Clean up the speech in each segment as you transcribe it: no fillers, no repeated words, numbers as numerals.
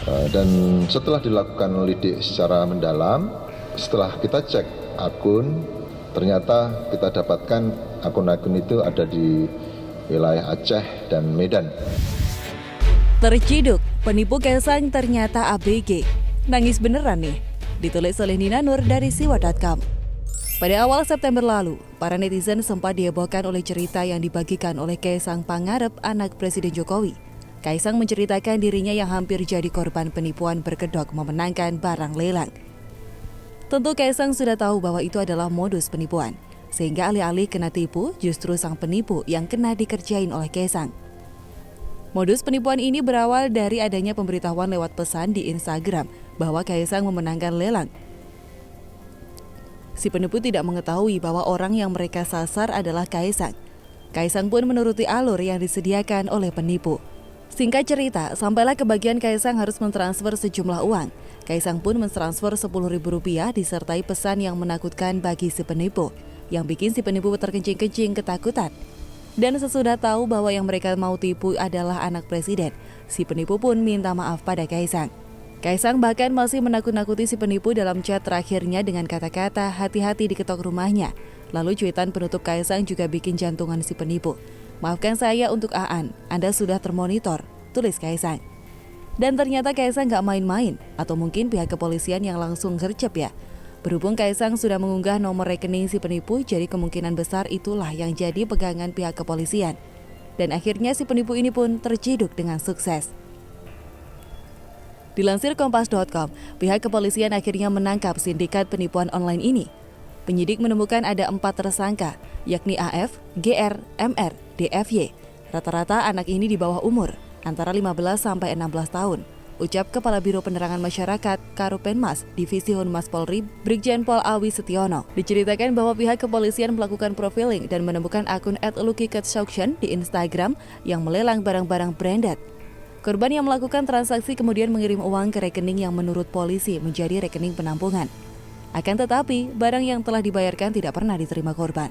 Dan setelah dilakukan lidik secara mendalam, setelah kita cek akun, ternyata kita dapatkan akun-akun itu ada di wilayah Aceh dan Medan. Terciduk, penipu Kaisang ternyata ABG. Nangis beneran nih, ditulis oleh Nina Nur dari siwa.com. Pada awal September lalu, para netizen sempat dihebohkan oleh cerita yang dibagikan oleh Kaisang Pangarep, anak Presiden Jokowi. Kaisang menceritakan dirinya yang hampir jadi korban penipuan berkedok memenangkan barang lelang. Tentu Kaisang sudah tahu bahwa itu adalah modus penipuan, sehingga alih-alih kena tipu, justru sang penipu yang kena dikerjain oleh Kaisang. Modus penipuan ini berawal dari adanya pemberitahuan lewat pesan di Instagram bahwa Kaisang memenangkan lelang. Si penipu tidak mengetahui bahwa orang yang mereka sasar adalah Kaisang. Kaisang pun menuruti alur yang disediakan oleh penipu. Singkat cerita, sampailah ke bagian Kaisang harus mentransfer sejumlah uang. Kaisang pun mentransfer Rp10.000 disertai pesan yang menakutkan bagi si penipu, yang bikin si penipu terkencing-kencing ketakutan. Dan sesudah tahu bahwa yang mereka mau tipu adalah anak presiden, si penipu pun minta maaf pada Kaisang. Kaisang bahkan masih menakut-nakuti si penipu dalam chat terakhirnya dengan kata-kata hati-hati diketok rumahnya. Lalu cuitan penutup Kaisang juga bikin jantungan si penipu. Maafkan saya untuk Aan, Anda sudah termonitor, tulis Kaisang. Dan ternyata Kaisang gak main-main, atau mungkin pihak kepolisian yang langsung gercep ya. Berhubung Kaisang sudah mengunggah nomor rekening si penipu, jadi kemungkinan besar itulah yang jadi pegangan pihak kepolisian. Dan akhirnya si penipu ini pun terciduk dengan sukses. Dilansir Kompas.com, pihak kepolisian akhirnya menangkap sindikat penipuan online ini. Penyidik menemukan ada 4 tersangka, yakni AF, GR, MR, DFY. Rata-rata anak ini di bawah umur, antara 15 sampai 16 tahun. Ucap Kepala Biro Penerangan Masyarakat Karopenmas Divisi Humas Polri Brigjen Pol Awi Setiono. Diceritakan bahwa pihak kepolisian melakukan profiling dan menemukan akun @lucky_construction di Instagram yang melelang barang-barang branded. Korban yang melakukan transaksi kemudian mengirim uang ke rekening yang menurut polisi menjadi rekening penampungan. Akan tetapi, barang yang telah dibayarkan tidak pernah diterima korban.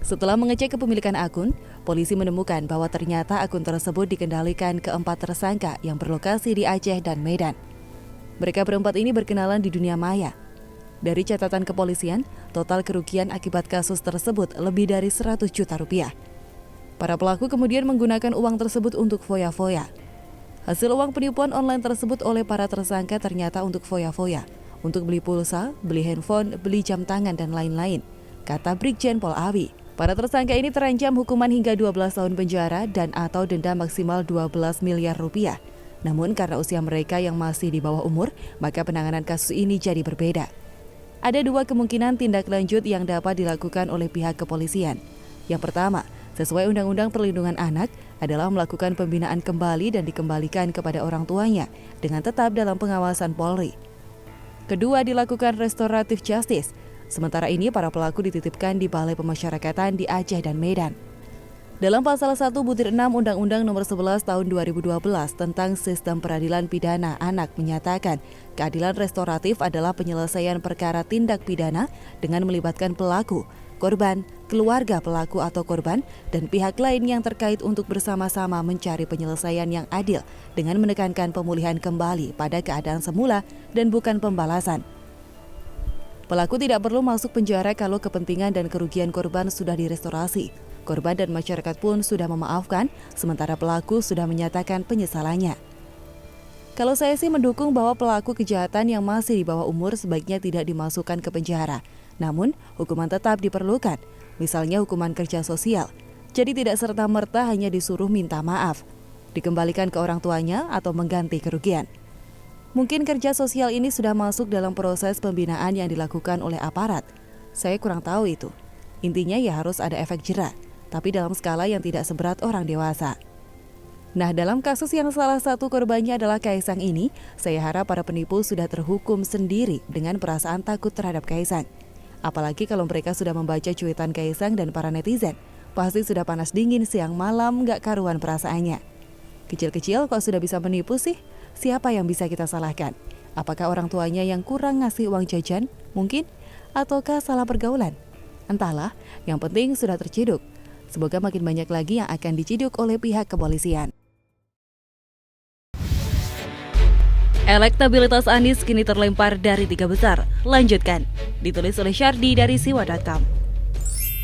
Setelah mengecek kepemilikan akun, polisi menemukan bahwa ternyata akun tersebut dikendalikan keempat tersangka yang berlokasi di Aceh dan Medan. Mereka berempat ini berkenalan di dunia maya. Dari catatan kepolisian, total kerugian akibat kasus tersebut lebih dari 100 juta rupiah. Para pelaku kemudian menggunakan uang tersebut untuk foya-foya. Hasil uang penipuan online tersebut oleh para tersangka ternyata untuk foya-foya, untuk beli pulsa, beli handphone, beli jam tangan, dan lain-lain, kata Brigjen Pol Awi. Para tersangka ini terancam hukuman hingga 12 tahun penjara dan atau denda maksimal 12 miliar rupiah. Namun karena usia mereka yang masih di bawah umur, maka penanganan kasus ini jadi berbeda. Ada 2 kemungkinan tindak lanjut yang dapat dilakukan oleh pihak kepolisian. Yang pertama, sesuai Undang-Undang Perlindungan Anak, adalah melakukan pembinaan kembali dan dikembalikan kepada orang tuanya dengan tetap dalam pengawasan Polri. Kedua, dilakukan restoratif justice. Sementara ini, para pelaku dititipkan di Balai Pemasyarakatan di Aceh dan Medan. Dalam pasal 1/6 Undang-Undang Nomor 11 Tahun 2012 tentang Sistem Peradilan Pidana Anak menyatakan, keadilan restoratif adalah penyelesaian perkara tindak pidana dengan melibatkan pelaku, korban, keluarga pelaku atau korban, dan pihak lain yang terkait untuk bersama-sama mencari penyelesaian yang adil dengan menekankan pemulihan kembali pada keadaan semula dan bukan pembalasan. Pelaku tidak perlu masuk penjara kalau kepentingan dan kerugian korban sudah direstorasi. Korban dan masyarakat pun sudah memaafkan, sementara pelaku sudah menyatakan penyesalannya. Kalau saya sih mendukung bahwa pelaku kejahatan yang masih di bawah umur sebaiknya tidak dimasukkan ke penjara. Namun, hukuman tetap diperlukan, misalnya hukuman kerja sosial. Jadi tidak serta-merta hanya disuruh minta maaf, dikembalikan ke orang tuanya atau mengganti kerugian. Mungkin kerja sosial ini sudah masuk dalam proses pembinaan yang dilakukan oleh aparat. Saya kurang tahu itu. Intinya ya harus ada efek jera, tapi dalam skala yang tidak seberat orang dewasa. Nah, dalam kasus yang salah satu korbannya adalah Kaisang ini, saya harap para penipu sudah terhukum sendiri dengan perasaan takut terhadap Kaisang. Apalagi kalau mereka sudah membaca cuitan Kaisang dan para netizen, pasti sudah panas dingin siang malam gak karuan perasaannya. Kecil-kecil kok sudah bisa menipu sih? Siapa yang bisa kita salahkan? Apakah orang tuanya yang kurang ngasih uang jajan? Mungkin? Ataukah salah pergaulan? Entahlah, yang penting sudah terciduk. Semoga makin banyak lagi yang akan diciduk oleh pihak kepolisian. Elektabilitas Anies kini terlempar dari 3 besar. Lanjutkan, ditulis oleh Syardi dari siwa.com.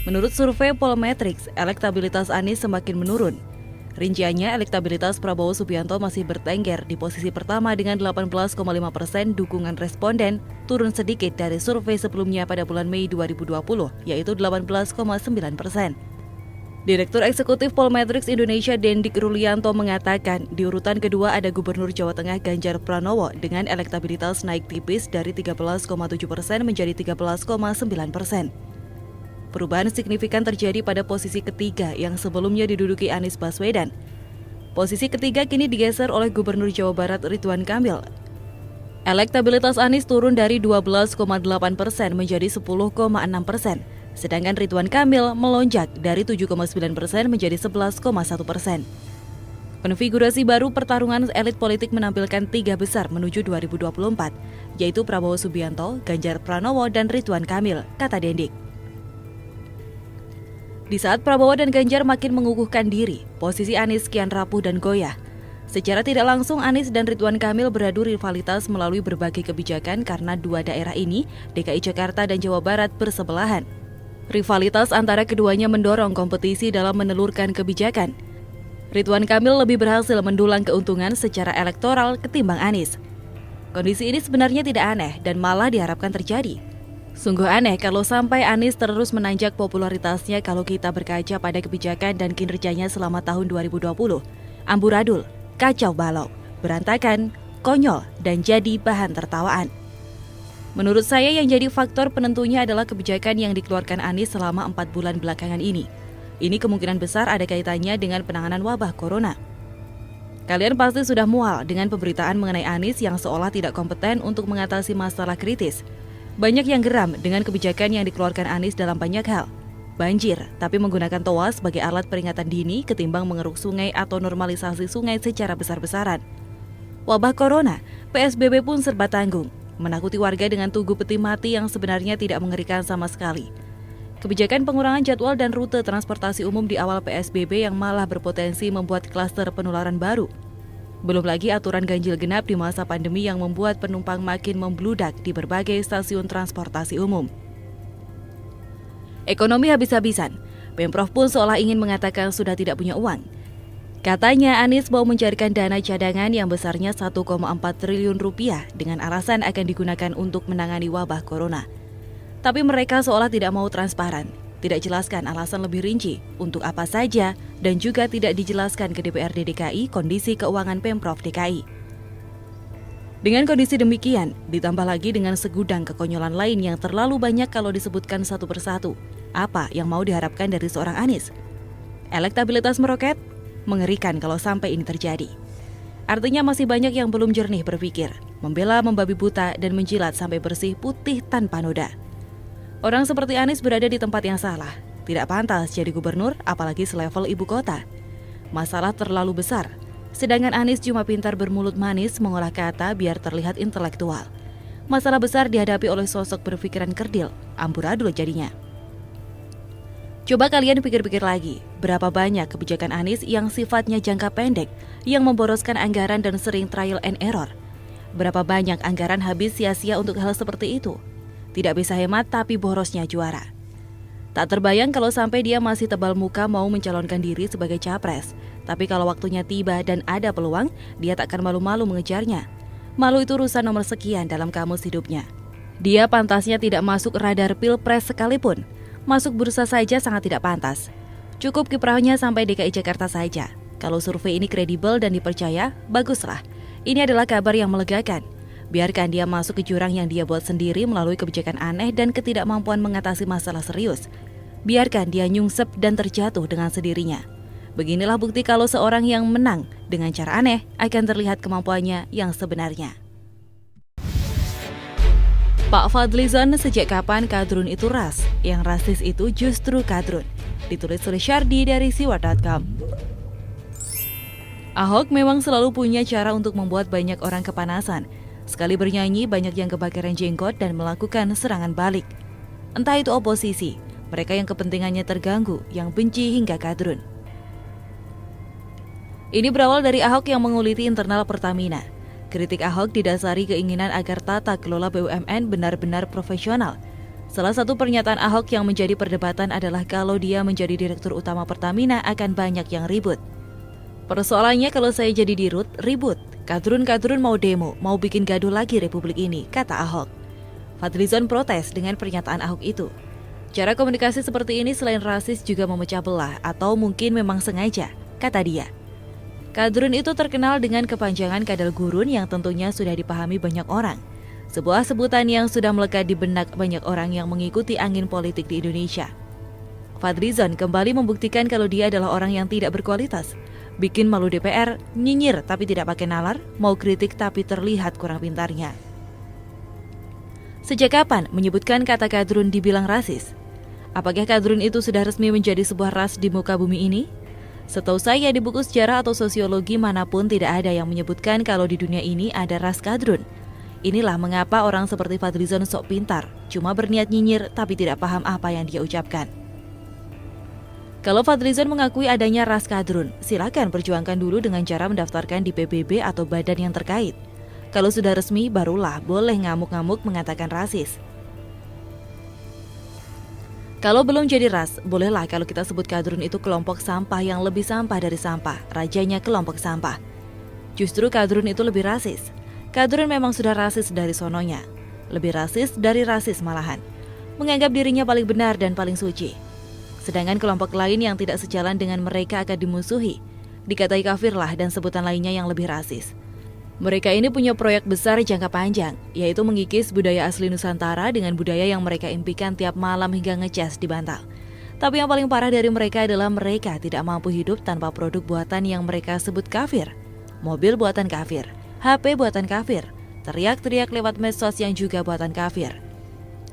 Menurut survei Polmetrics, elektabilitas Anies semakin menurun. Rinciannya, elektabilitas Prabowo Subianto masih bertengger di posisi pertama dengan 18,5% dukungan responden, turun sedikit dari survei sebelumnya pada bulan Mei 2020, yaitu 18,9%. Direktur Eksekutif Polmetrics Indonesia Dendik Rulianto mengatakan di urutan kedua ada Gubernur Jawa Tengah Ganjar Pranowo dengan elektabilitas naik tipis dari 13,7% menjadi 13,9%. Perubahan signifikan terjadi pada posisi ketiga yang sebelumnya diduduki Anies Baswedan. Posisi ketiga kini digeser oleh Gubernur Jawa Barat Ridwan Kamil. Elektabilitas Anies turun dari 12,8% menjadi 10,6%. Sedangkan Ridwan Kamil melonjak dari 7,9% menjadi 11,1%. Konfigurasi baru pertarungan elit politik menampilkan 3 besar menuju 2024, yaitu Prabowo Subianto, Ganjar Pranowo, dan Ridwan Kamil, kata Dendik. Di saat Prabowo dan Ganjar makin mengukuhkan diri, posisi Anies kian rapuh dan goyah. Secara tidak langsung, Anies dan Ridwan Kamil beradu rivalitas melalui berbagai kebijakan karena dua daerah ini, DKI Jakarta dan Jawa Barat, bersebelahan. Rivalitas antara keduanya mendorong kompetisi dalam menelurkan kebijakan. Ridwan Kamil lebih berhasil mendulang keuntungan secara elektoral ketimbang Anies. Kondisi ini sebenarnya tidak aneh dan malah diharapkan terjadi. Sungguh aneh kalau sampai Anies terus menanjak popularitasnya kalau kita berkaca pada kebijakan dan kinerjanya selama tahun 2020. Amburadul, kacau balau, berantakan, konyol, dan jadi bahan tertawaan. Menurut saya yang jadi faktor penentunya adalah kebijakan yang dikeluarkan Anies selama 4 bulan belakangan ini. Ini kemungkinan besar ada kaitannya dengan penanganan wabah corona. Kalian pasti sudah mual dengan pemberitaan mengenai Anies yang seolah tidak kompeten untuk mengatasi masalah kritis. Banyak yang geram dengan kebijakan yang dikeluarkan Anies dalam banyak hal. Banjir, tapi menggunakan toa sebagai alat peringatan dini ketimbang mengeruk sungai atau normalisasi sungai secara besar-besaran. Wabah corona, PSBB pun serba tanggung. Menakuti warga dengan tugu peti mati yang sebenarnya tidak mengerikan sama sekali. Kebijakan pengurangan jadwal dan rute transportasi umum di awal PSBB yang malah berpotensi membuat klaster penularan baru. Belum lagi aturan ganjil genap di masa pandemi yang membuat penumpang makin membludak di berbagai stasiun transportasi umum. Ekonomi habis-habisan, Pemprov pun seolah ingin mengatakan sudah tidak punya uang. Katanya Anies mau mencarikan dana cadangan yang besarnya 1,4 triliun rupiah dengan alasan akan digunakan untuk menangani wabah corona. Tapi mereka seolah tidak mau transparan, tidak jelaskan alasan lebih rinci untuk apa saja dan juga tidak dijelaskan ke DPRD DKI kondisi keuangan Pemprov DKI. Dengan kondisi demikian, ditambah lagi dengan segudang kekonyolan lain yang terlalu banyak kalau disebutkan satu persatu, apa yang mau diharapkan dari seorang Anies? Elektabilitas meroket? Mengerikan kalau sampai ini terjadi. Artinya masih banyak yang belum jernih berpikir, membela membabi buta dan menjilat sampai bersih putih tanpa noda. Orang seperti Anies berada di tempat yang salah, tidak pantas jadi gubernur apalagi selevel ibu kota. Masalah terlalu besar, sedangkan Anies cuma pintar bermulut manis mengolah kata biar terlihat intelektual. Masalah besar dihadapi oleh sosok berpikiran kerdil, amburadul jadinya. Coba kalian pikir-pikir lagi, berapa banyak kebijakan Anies yang sifatnya jangka pendek, yang memboroskan anggaran dan sering trial and error. Berapa banyak anggaran habis sia-sia untuk hal seperti itu. Tidak bisa hemat tapi borosnya juara. Tak terbayang kalau sampai dia masih tebal muka mau mencalonkan diri sebagai capres. Tapi kalau waktunya tiba dan ada peluang, dia tak akan malu-malu mengejarnya. Malu itu urusan nomor sekian dalam kamus hidupnya. Dia pantasnya tidak masuk radar pilpres sekalipun. Masuk bursa saja sangat tidak pantas. Cukup kiprahnya sampai DKI Jakarta saja. Kalau survei ini kredibel dan dipercaya, baguslah. Ini adalah kabar yang melegakan. Biarkan dia masuk ke jurang yang dia buat sendiri melalui kebijakan aneh dan ketidakmampuan mengatasi masalah serius. Biarkan dia nyungsep dan terjatuh dengan sendirinya. Beginilah bukti kalau seorang yang menang dengan cara aneh akan terlihat kemampuannya yang sebenarnya. Pak Fadlizon, sejak kapan kadrun itu ras? Yang rasis itu justru kadrun. Ditulis oleh Syardi dari siwa.com. Ahok memang selalu punya cara untuk membuat banyak orang kepanasan. Sekali bernyanyi, banyak yang kebakaran jenggot dan melakukan serangan balik. Entah itu oposisi, mereka yang kepentingannya terganggu, yang benci hingga kadrun. Ini berawal dari Ahok yang menguliti internal Pertamina. Kritik Ahok didasari keinginan agar tata kelola BUMN benar-benar profesional. Salah satu pernyataan Ahok yang menjadi perdebatan adalah kalau dia menjadi Direktur Utama Pertamina akan banyak yang ribut. Persoalannya kalau saya jadi dirut, ribut. Kadrun-kadrun mau demo, mau bikin gaduh lagi Republik ini, kata Ahok. Fadlizon protes dengan pernyataan Ahok itu. Cara komunikasi seperti ini selain rasis juga memecah belah atau mungkin memang sengaja, kata dia. Kadrun itu terkenal dengan kepanjangan kadal gurun yang tentunya sudah dipahami banyak orang. Sebuah sebutan yang sudah melekat di benak banyak orang yang mengikuti angin politik di Indonesia. Fadlizon kembali membuktikan kalau dia adalah orang yang tidak berkualitas. Bikin malu DPR, nyinyir tapi tidak pakai nalar, mau kritik tapi terlihat kurang pintarnya. Sejak kapan menyebutkan kata kadrun dibilang rasis? Apakah kadrun itu sudah resmi menjadi sebuah ras di muka bumi ini? Setahu saya di buku sejarah atau sosiologi manapun tidak ada yang menyebutkan kalau di dunia ini ada ras kadrun. Inilah mengapa orang seperti Fadlizon sok pintar, cuma berniat nyinyir tapi tidak paham apa yang dia ucapkan. Kalau Fadlizon mengakui adanya ras kadrun, silakan perjuangkan dulu dengan cara mendaftarkan di PBB atau badan yang terkait. Kalau sudah resmi, barulah boleh ngamuk-ngamuk mengatakan rasis. Kalau belum jadi ras, bolehlah kalau kita sebut kadrun itu kelompok sampah yang lebih sampah dari sampah, rajanya kelompok sampah. Justru kadrun itu lebih rasis. Kadrun memang sudah rasis dari sononya. Lebih rasis dari rasis malahan. Menganggap dirinya paling benar dan paling suci. Sedangkan kelompok lain yang tidak sejalan dengan mereka akan dimusuhi. Dikatai kafirlah dan sebutan lainnya yang lebih rasis. Mereka ini punya proyek besar jangka panjang, yaitu mengikis budaya asli Nusantara dengan budaya yang mereka impikan tiap malam hingga ngecas di bantal. Tapi yang paling parah dari mereka adalah mereka tidak mampu hidup tanpa produk buatan yang mereka sebut kafir. Mobil buatan kafir, HP buatan kafir, teriak-teriak lewat medsos yang juga buatan kafir.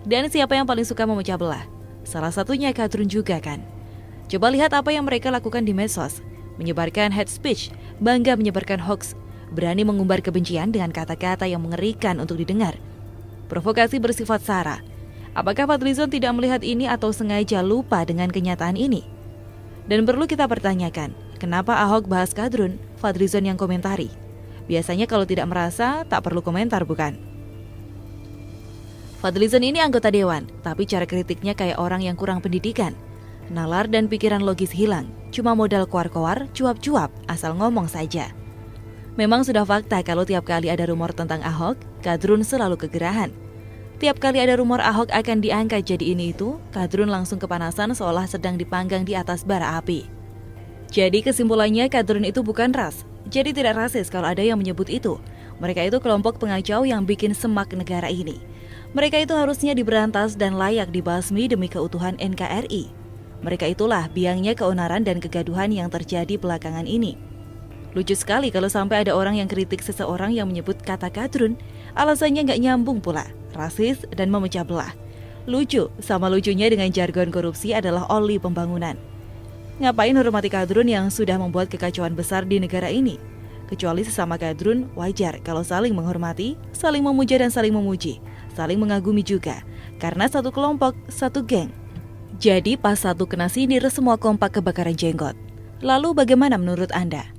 Dan siapa yang paling suka memecah belah? Salah satunya kadrun juga kan. Coba lihat apa yang mereka lakukan di medsos. Menyebarkan hate speech, bangga menyebarkan hoax, berani mengumbar kebencian dengan kata-kata yang mengerikan untuk didengar. Provokasi bersifat sara. Apakah Fadlizon tidak melihat ini atau sengaja lupa dengan kenyataan ini? Dan perlu kita pertanyakan, kenapa Ahok bahas kadrun, Fadlizon yang komentari? Biasanya kalau tidak merasa, tak perlu komentar bukan? Fadlizon ini anggota dewan, tapi cara kritiknya kayak orang yang kurang pendidikan. Nalar dan pikiran logis hilang, cuma modal koar-koar, cuap-cuap, asal ngomong saja. Memang sudah fakta kalau tiap kali ada rumor tentang Ahok, kadrun selalu kegerahan. Tiap kali ada rumor Ahok akan diangkat jadi ini itu, kadrun langsung kepanasan seolah sedang dipanggang di atas bara api. Jadi kesimpulannya kadrun itu bukan ras. Jadi tidak rasis kalau ada yang menyebut itu. Mereka itu kelompok pengacau yang bikin semak negara ini. Mereka itu harusnya diberantas dan layak dibasmi demi keutuhan NKRI. Mereka itulah biangnya keonaran dan kegaduhan yang terjadi belakangan ini. Lucu sekali kalau sampai ada orang yang kritik seseorang yang menyebut kata kadrun, alasannya nggak nyambung pula, rasis dan memecah belah. Lucu, sama lucunya dengan jargon korupsi adalah oli pembangunan. Ngapain hormati kadrun yang sudah membuat kekacauan besar di negara ini? Kecuali sesama kadrun, wajar kalau saling menghormati, saling memuja dan saling memuji, saling mengagumi juga, karena satu kelompok, satu geng. Jadi pas satu kena sindir semua kompak kebakaran jenggot. Lalu bagaimana menurut Anda?